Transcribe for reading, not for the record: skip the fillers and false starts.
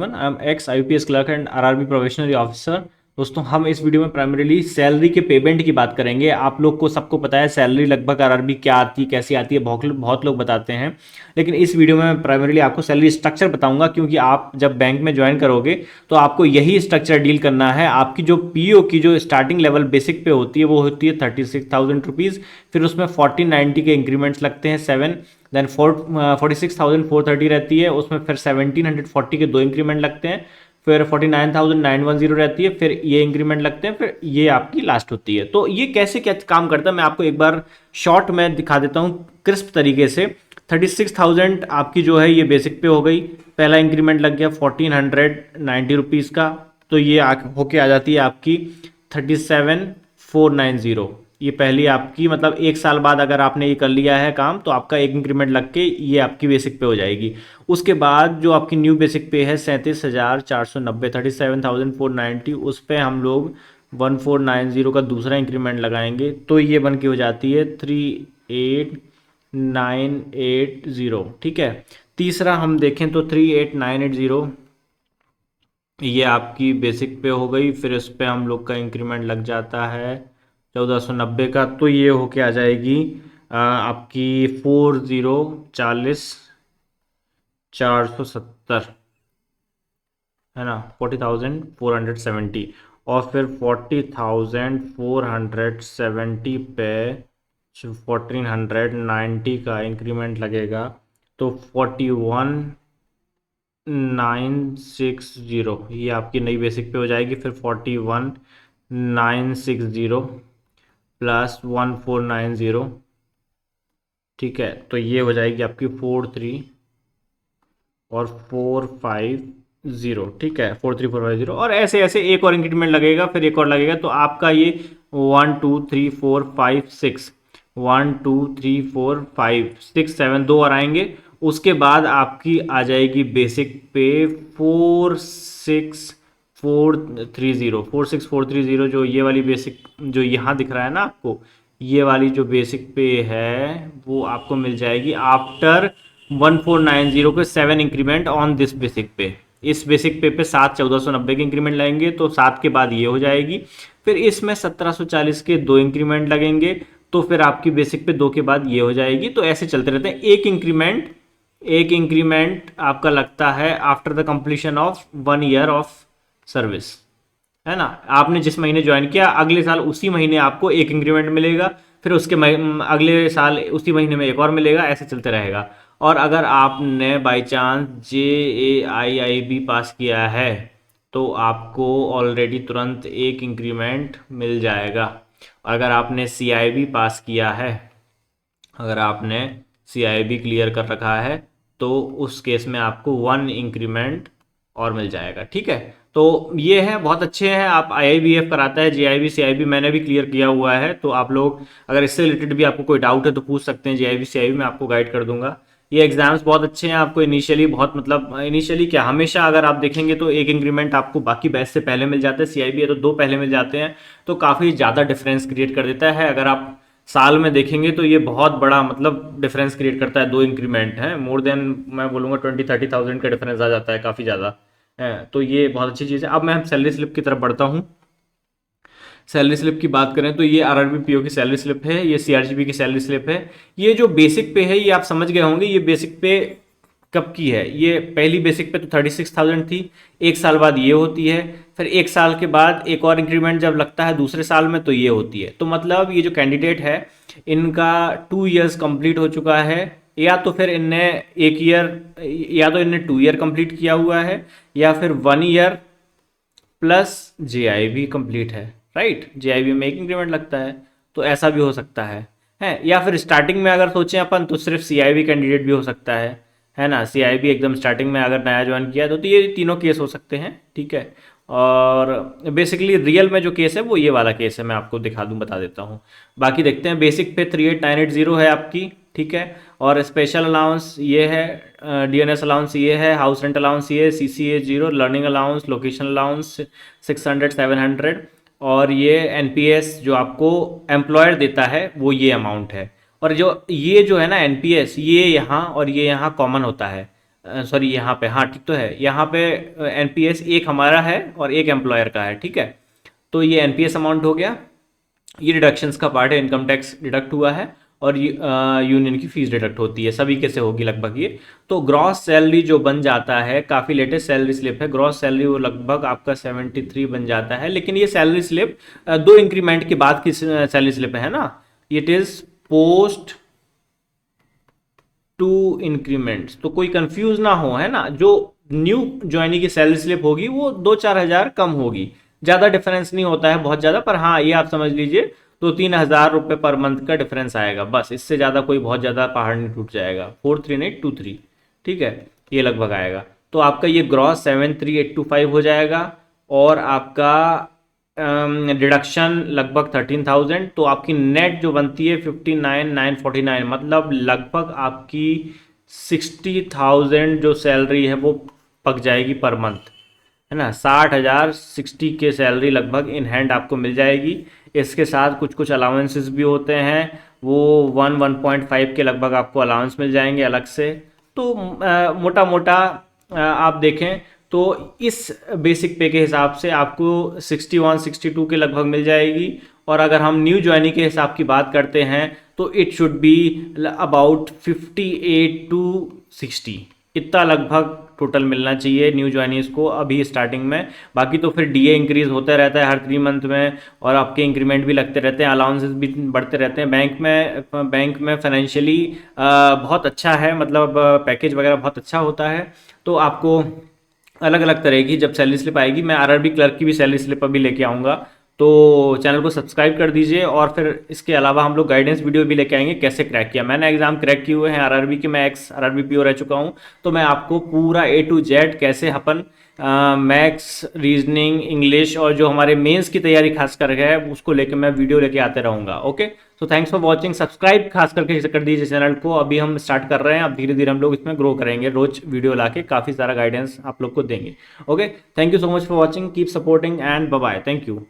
I am x IPS clerk and RRB probationary officer. दोस्तों, हम इस वीडियो में प्राइमरीली सैलरी के पेमेंट की बात करेंगे। आप लोग को सबको पता है सैलरी लगभग RRB क्या आती है, कैसी आती है, बहुत लोग बताते हैं। लेकिन इस वीडियो में मैं प्राइमरीली आपको सैलरी स्ट्रक्चर बताऊंगा, क्योंकि आप जब बैंक में ज्वाइन करोगे तो आपको यही स्ट्रक्चर डील करना है। आपकी जो PO की जो स्टार्टिंग लेवल बेसिक पे होती है वो होती है 36,000 रुपीज़। फिर उसमें 1490 के इंक्रीमेंट्स लगते हैं 7। देन 46,430 रहती है, उसमें फिर 1740 के 2 इंक्रीमेंट लगते हैं। फिर 49,910 रहती है, फिर ये इंक्रीमेंट लगते हैं, फिर ये आपकी लास्ट होती है। तो ये कैसे क्या काम करता है मैं आपको एक बार शॉर्ट में दिखा देता हूँ क्रिस्प तरीके से। 36,000 आपकी जो है ये बेसिक पे हो गई। पहला इंक्रीमेंट लग गया 1490 रुपीज़ का, तो ये होके आ जाती है आपकी 37,490। ये पहली आपकी मतलब एक साल बाद अगर आपने ये कर लिया है काम तो आपका एक इंक्रीमेंट लग के ये आपकी बेसिक पे हो जाएगी। उसके बाद जो आपकी न्यू बेसिक पे है 37,490, 37,490, उस पर हम लोग 1490 का दूसरा इंक्रीमेंट लगाएंगे तो ये बन के हो जाती है 38,980। ठीक है, तीसरा हम देखें तो 38,980 ये आपकी बेसिक पे हो गई। फिर इस पे हम लोग का इंक्रीमेंट लग जाता है 1490 का, तो ये होके आ जाएगी आपकी 4,040,470, है ना, 40,470। और फिर 40,470 पे 1490 का इंक्रीमेंट लगेगा तो 41,960 ये आपकी नई बेसिक पे हो जाएगी। फिर 41,960 प्लस 1490, ठीक है, तो ये हो जाएगी आपकी 43 और 450। ठीक है, 43,450, और ऐसे ऐसे एक और इंक्रीमेंट लगेगा, फिर एक और लगेगा, तो आपका ये 1 2 3 4 5 6 1 2 3 4 5 6 7 2 और आएंगे। उसके बाद आपकी आ जाएगी बेसिक पे 46,430 जो ये वाली बेसिक जो यहाँ दिख रहा है ना आपको, ये वाली जो बेसिक पे है वो आपको मिल जाएगी आफ्टर 1490 के 7 इंक्रीमेंट ऑन दिस बेसिक पे। इस बेसिक पे 7,1490 के इंक्रीमेंट लगेंगे तो 7 के बाद ये हो जाएगी। फिर इसमें 1740 के 2 इंक्रीमेंट लगेंगे तो फिर आपकी बेसिक पे 2 के बाद ये हो जाएगी। तो ऐसे चलते रहते हैं। एक इंक्रीमेंट आपका लगता है after the completion of 1 year of service, है ना। आपने जिस महीने ज्वाइन किया अगले साल उसी महीने आपको एक इंक्रीमेंट मिलेगा, फिर उसके अगले साल उसी महीने में एक और मिलेगा, ऐसे चलते रहेगा। और अगर आपने बाई चांस JAIIB पास किया है तो आपको ऑलरेडी तुरंत एक इंक्रीमेंट मिल जाएगा। अगर आपने CIB पास किया है, अगर आपने CIB क्लियर कर रखा है तो उस केस में आपको 1 इंक्रीमेंट और मिल जाएगा। ठीक है, तो ये है, बहुत अच्छे हैं। आप IIBF कराता है, JIB CIB मैंने भी क्लियर किया हुआ है, तो आप लोग अगर इससे रिलेटेड भी आपको कोई डाउट है तो पूछ सकते हैं। JIB CIB मैं आपको गाइड कर दूंगा। ये एग्जाम्स बहुत अच्छे हैं। आपको इनिशियली बहुत मतलब इनिशियली क्या, हमेशा अगर आप देखेंगे तो एक इंक्रीमेंट आपको बाकी बैच से पहले मिल जाता है। CIB है तो 2 पहले मिल जाते हैं, तो काफ़ी ज़्यादा डिफरेंस क्रिएट कर देता है। अगर आप साल में देखेंगे तो ये बहुत बड़ा मतलब डिफरेंस क्रिएट करता है। 2 इंक्रीमेंट हैं, मोर देन मैं बोलूँगा 20-30,000 का डिफरेंस आ जाता है, काफ़ी ज़्यादा है। तो ये बहुत अच्छी चीज़ है। अब मैं सैलरी स्लिप की तरफ बढ़ता हूँ। सैलरी स्लिप की बात करें तो ये RRB PO की सैलरी स्लिप है, ये CRGP की सैलरी स्लिप है। ये जो बेसिक पे है ये आप समझ गए होंगे। ये बेसिक पे कब की है, ये पहली बेसिक पे तो 36,000 थी, एक साल बाद ये होती है, फिर एक साल के बाद एक और इंक्रीमेंट जब लगता है दूसरे साल में तो ये होती है। तो मतलब ये जो कैंडिडेट है इनका 2 ईयर्स कंप्लीट हो चुका है, या तो फिर इनने 1 ईयर, या तो इनने 2 ईयर कंप्लीट किया हुआ है, या फिर 1 ईयर प्लस JIB कंप्लीट है। राइट, JIB में एक इंक्रीमेंट लगता है, तो ऐसा भी हो सकता है। या फिर स्टार्टिंग में अगर सोचें अपन तो सिर्फ CIB कैंडिडेट भी हो सकता है ना। CIB एकदम स्टार्टिंग में अगर नया ज्वाइन किया तो ये तीनों केस हो सकते हैं। ठीक है, और बेसिकली रियल में जो केस है वो ये वाला केस है, मैं आपको दिखा दूं, बता देता हूँ। बाकी देखते हैं। बेसिक पे 38,980 है आपकी, ठीक है। और स्पेशल अलाउंस ये है, DNS अलाउंस ये है, हाउस रेंट अलाउंस ये है, CCA 0, learning allowance, location allowance 600-700, और ये NPS जो आपको एम्प्लॉयर देता है वो ये अमाउंट है। और जो ये जो है ना NPS, ये यहाँ और ये यहाँ कॉमन होता है। सॉरी यहाँ पे, हाँ ठीक तो है, यहाँ पे एनपीएस एक हमारा है और एक एम्प्लॉयर का है, ठीक है। तो ये एनपीएस अमाउंट हो गया, ये डिडक्शंस का पार्ट है, इनकम टैक्स डिडक्ट हुआ है और यूनियन की फीस डिडक्ट होती है, सभी कैसे होगी लगभग ये। तो ग्रॉस सैलरी जो बन जाता है, काफ़ी लेटेस्ट सैलरी स्लिप है, ग्रॉस सैलरी वो लगभग आपका 73 बन जाता है। लेकिन ये सैलरी स्लिप 2 इंक्रीमेंट के बाद की सैलरी स्लिप है ना, इट इज़ पोस्ट 2 इंक्रीमेंट्स, तो कोई कंफ्यूज ना हो, है ना। जो न्यू ज्वाइनिंग की सैलरी स्लिप होगी वो 2-4 हज़ार कम होगी, ज़्यादा डिफरेंस नहीं होता है बहुत ज़्यादा, पर हाँ ये आप समझ लीजिए 2-3 हज़ार रुपये पर मंथ का डिफरेंस आएगा, बस इससे ज़्यादा कोई बहुत ज़्यादा पहाड़ नहीं टूट जाएगा। 43823, ठीक है, ये लगभग आएगा। तो आपका ये ग्रॉस 73825 हो जाएगा और आपका डिडक्शन लगभग 13,000, तो आपकी नेट जो बनती है 59,949, मतलब लगभग आपकी 60,000 जो सैलरी है वो पक जाएगी पर मंथ, है ना। 60,000 60 के सैलरी लगभग इन हैंड आपको मिल जाएगी। इसके साथ कुछ कुछ अलाउंसेस भी होते हैं, वो 1-1.5 के लगभग आपको अलाउंस मिल जाएंगे अलग से। तो मोटा मोटा आप देखें तो इस बेसिक पे के हिसाब से आपको 61-62 के लगभग मिल जाएगी। और अगर हम न्यू ज्वाइनिंग के हिसाब की बात करते हैं तो इट शुड बी अबाउट 58-60, इतना लगभग टोटल मिलना चाहिए न्यू ज्वाइनीज को अभी स्टार्टिंग में। बाकी तो फिर डीए इंक्रीज होता रहता है हर 3 मंथ में, और आपके इंक्रीमेंट भी लगते रहते हैं, अलाउंसेस भी बढ़ते रहते हैं। बैंक में फाइनेंशियली बहुत अच्छा है, मतलब पैकेज वगैरह बहुत अच्छा होता है। तो आपको अलग अलग तरह की जब सैलरी स्लिप आएगी, मैं आरआरबी क्लर्क की भी सैलरी स्लिप अभी लेके आऊँगा, तो चैनल को सब्सक्राइब कर दीजिए। और फिर इसके अलावा हम लोग गाइडेंस वीडियो भी लेके आएंगे, कैसे क्रैक किया। मैंने एग्जाम क्रैक किए हुए हैं आरआरबी के, मैं एक्स आरआरबी पीओ रह चुका हूँ, तो मैं आपको पूरा A to Z कैसे अपन मैथ्स, रीजनिंग, इंग्लिश और जो हमारे मेंस की तैयारी खास करके है उसको लेके मैं वीडियो लेके आते रहूँगा। ओके, तो थैंक्स फॉर वॉचिंग, सब्सक्राइब खास करके कर दीजिए चैनल को। अभी हम स्टार्ट कर रहे हैं, अब धीरे धीरे हम लोग इसमें ग्रो करेंगे, रोज वीडियो लाके काफ़ी सारा गाइडेंस आप लोग को देंगे। Okay, thank you so much for watching, keep supporting and bye bye, thank you.